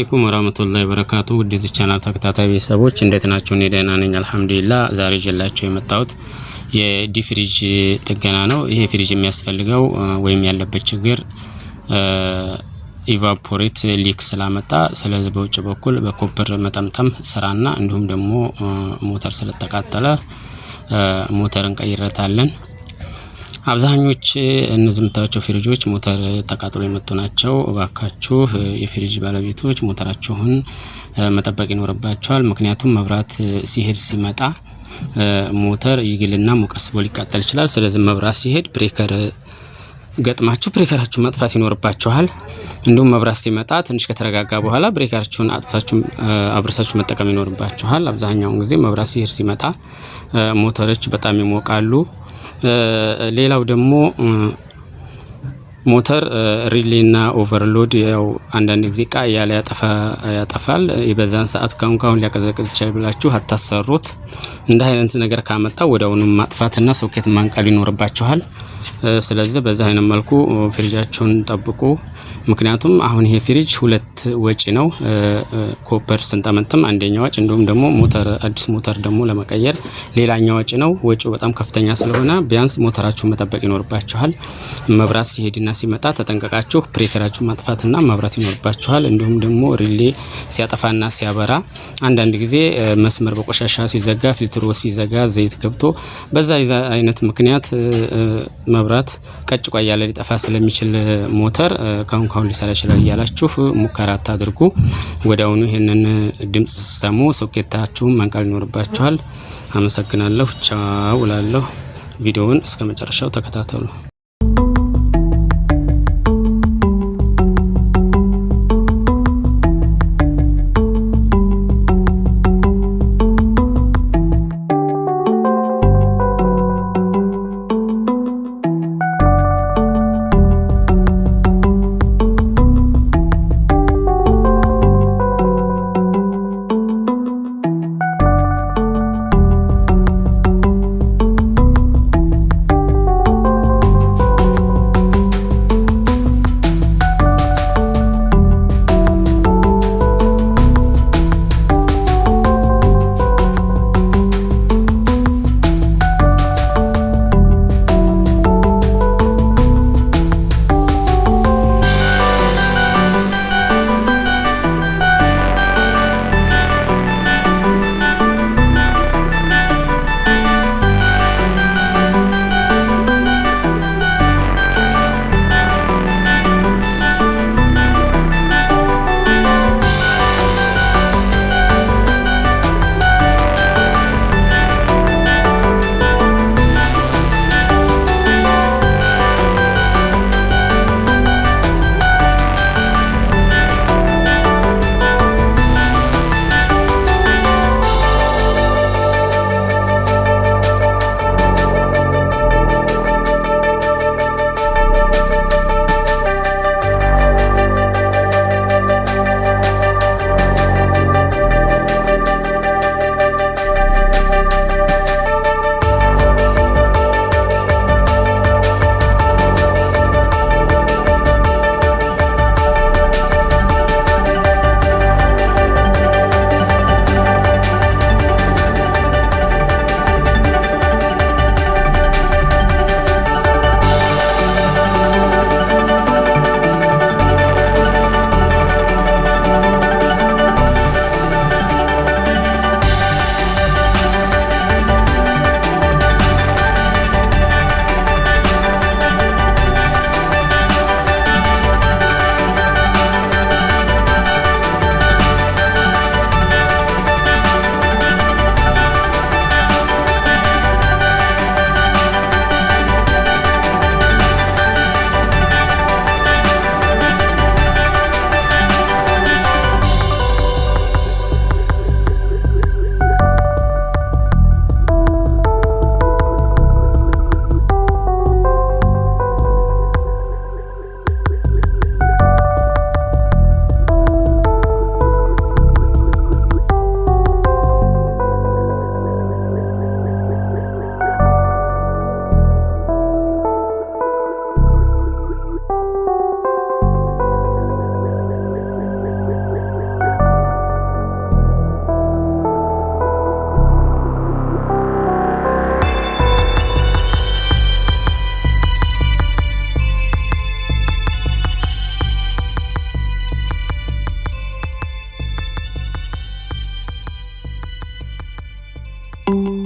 አለይኩም ወራህመቱላሂ ወበረካቱ። ወደዚህ ቻናል ተከታታይ ቤተሰቦች እንዴት ናችሁ? እኔ ደህና ነኝ አልሐምዱሊላህ። ዛሬ ጀላችሁ የመጣሁት የዲፍሪጅ ጥገና ነው። ይሄ ፍሪጅ የሚያስፈልገው ወይም ያለበት ችግር ኢቫፖሬት ሊክ ስላመጣ፣ ስለዚህ በውጭ በኩል በኮፐር መጠምጠም ስራና እንዲሁም ደግሞ ሞተር ስለተቃጠለ ሞተር እንቀይረታለን። አብዛኞች እነዚህ የምታዩቸው ፍሪጆች ሞተር ተቃጥሎ የመጡ ናቸው። እባካችሁ የፍሪጅ ባለቤቶች ሞተራችሁን መጠበቅ ይኖርባችኋል። ምክንያቱም መብራት ሲሄድ ሲመጣ ሞተር ይግልና ሙቀት ስቦ ሊቃጠል ይችላል። ስለዚህ መብራት ሲሄድ ብሬከር ገጥማችሁ ብሬከራችሁን ማጥፋት ይኖርባችኋል። እንዲሁም መብራት ሲመጣ ትንሽ ከተረጋጋ በኋላ ብሬከራችሁን አጥፋችሁ አብርታችሁ መጠቀም ይኖርባችኋል። አብዛኛውን ጊዜ መብራት ሲሄድ ሲመጣ ሞተሮች በጣም ይሞቃሉ። ሌላው ደግሞ ሞተር ሪሌና ኦቨርሎድ ያው አንዳንድ ጊዜ ያለ ያጠፋል። የበዛን ሰዓት ካሁን ሊያቀዘቅዝ ይችላል ብላችሁ አታሰሩት። እንደ አይነት ነገር ካመጣ ወዲያውኑ ማጥፋትና ሶኬት ማንቀል ይኖርባችኋል። ስለዚህ በዛ አይነት መልኩ ፍሪጃችሁን ጠብቁ። ምክንያቱም አሁን ይሄ ፍሪጅ ሁለት ወጪ ነው። ኮፐር ስንጠመጥም አንደኛው ወጪ፣ እንዲሁም ደግሞ ሞተር አዲስ ሞተር ደግሞ ለመቀየር ሌላኛው ወጪ ነው። ወጪው በጣም ከፍተኛ ስለሆነ ቢያንስ ሞተራችሁን መጠበቅ ይኖርባችኋል። መብራት ሲሄድና ሲመጣ ተጠንቀቃችሁ ብሬከራችሁን ማጥፋትና መብራት ይኖርባችኋል። እንዲሁም ደግሞ ሪሌ ሲያጠፋና ሲያበራ አንዳንድ ጊዜ መስመር በቆሻሻ ሲዘጋ፣ ፊልትሩ ሲዘጋ፣ ዘይት ገብቶ በዛ አይነት ምክንያት መብራት ቀጭቋ ያለ ሊጠፋ ስለሚችል ሞተር ካሁን ሊሰራ ይችላል እያላችሁ ሙከራ አታድርጉ። ወዲያውኑ ይሄንን ድምጽ ሲሰሙ ሶኬታችሁን መንቀል ይኖርባችኋል። አመሰግናለሁ። ቻው እላለሁ። ቪዲዮውን እስከ መጨረሻው ተከታተሉ። ነው።